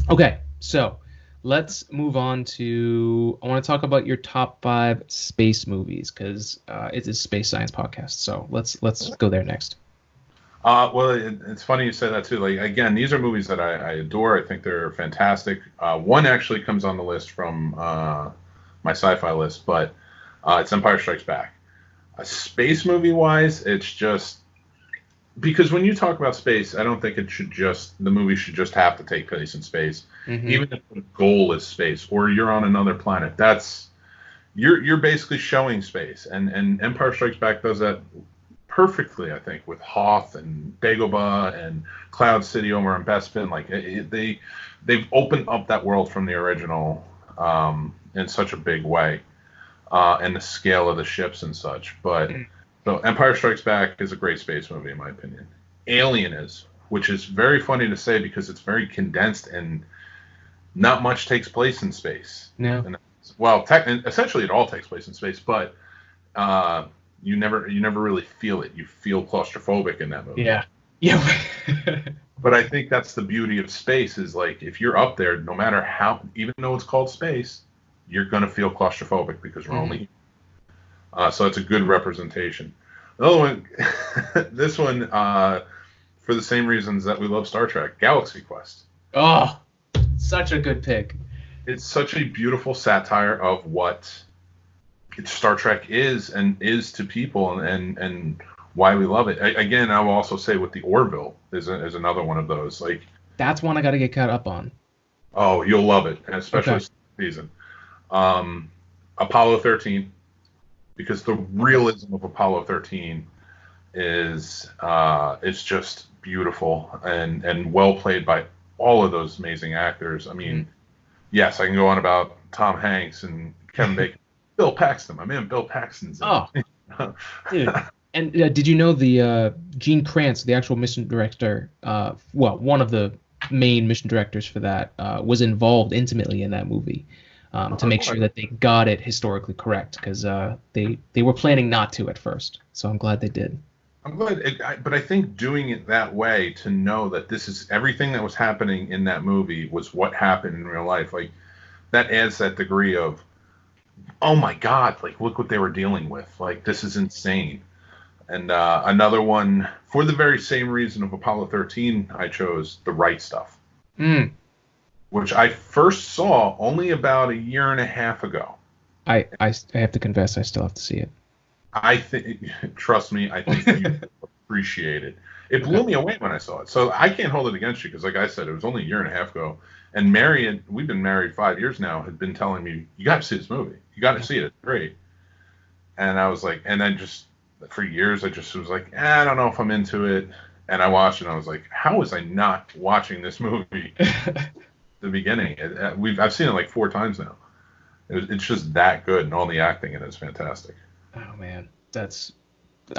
Okay, so let's move on to. I want to talk about your top five space movies because it's a space science podcast. So let's go there next. Well, it's funny you say that too. Like again, these are movies that I adore. I think they're fantastic. One actually comes on the list from my sci-fi list, but it's Empire Strikes Back. Space movie wise, it's just because when you talk about space, I don't think it should just the movie should just have to take place in space, Hmm. even if the goal is space or you're on another planet. That's you're basically showing space, and Empire Strikes Back does that perfectly, I think, with Hoth and Dagobah and Cloud City over in Bespin. Like they've opened up that world from the original in such a big way, and the scale of the ships and such. But so Empire Strikes Back is a great space movie in my opinion. Alien is, which is very funny to say because it's very condensed and not much takes place in space. No. And well, essentially it all takes place in space, but uh, you never really feel it. You feel claustrophobic in that movie. Yeah. Yeah. But I think that's the beauty of space is like if you're up there, no matter how, even though it's called space, you're gonna feel claustrophobic because we're Mhm. only. So it's a good representation. Another one, this one, for the same reasons that we love Star Trek, Galaxy Quest. Oh, such a good pick. It's such a beautiful satire of what Star Trek is and is to people and why we love it. Again, I will also say with the Orville is another one of those. Like, That's one I got to get caught up on. oh, you'll love it, and especially Okay. this season. Um, Apollo 13, because the Okay. realism of Apollo 13 is it's just beautiful and well played by all of those amazing actors. I Mhm. mean, yes, I can go on about Tom Hanks and Kevin Bacon, Bill Paxton. My man, Bill Paxton's in Oh, it. dude. And did you know the Gene Kranz, the actual mission director, well, one of the main mission directors for that, was involved intimately in that movie to make sure that they got it historically correct because they were planning not to at first. So I'm glad they did. I'm glad, but I think doing it that way to know that this is everything that was happening in that movie was what happened in real life. Like that adds that degree of, oh my God, like look what they were dealing with. Like this is insane. And another one for the very same reason of Apollo 13, I chose The Right Stuff, Mm. which I first saw only about a year and a half ago. I have to confess, I still have to see it. I think, trust me, I think you appreciate it. It Okay. blew me away when I saw it. So I can't hold it against you because, like I said, it was only a year and a half ago. And Mary, we've been married 5 years now, had been telling me, you got to see this movie. You got to see it. It's great. And I was like, and then just for years, I just was like, I don't know if I'm into it. And I watched it and I was like, how was I not watching this movie at the beginning? I've seen it like 4 times now. It's just that good, and all the acting in it is fantastic. Oh man,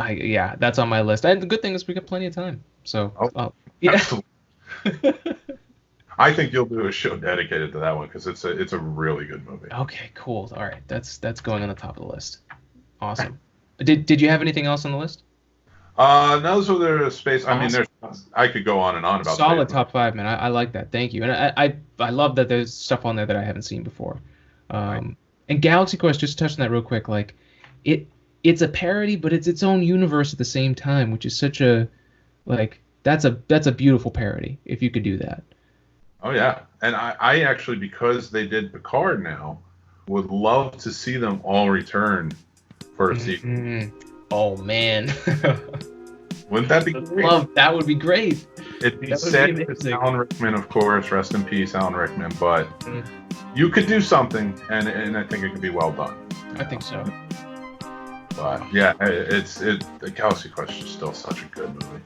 yeah, that's on my list. And the good thing is we got plenty of time. So, Oh, yeah. absolutely. I think you'll do a show dedicated to that one because it's a really good movie. Okay, cool. All right, that's going on the top of the list. Awesome. Did you have anything else on the list? Those are the space. I mean, Awesome. there's I could go on and on about space. Solid top five, man. I like that. Thank you. And I love that there's stuff on there that I haven't seen before. Right. And Galaxy Quest, just touching that real quick, like it it's a parody, but it's its own universe at the same time, which is such a like that's a beautiful parody if you could do that. Oh yeah, and I actually because they did Picard now, would love to see them all return for a sequel. Mhm. Oh man. Wouldn't that be Would great? love that would be great. It'd be That would be sad because amazing. Alan Rickman, of course, rest in peace, Alan Rickman. But Mm, you could do something, and I think it could be well done. I think so. But yeah, the Galaxy Quest is still such a good movie.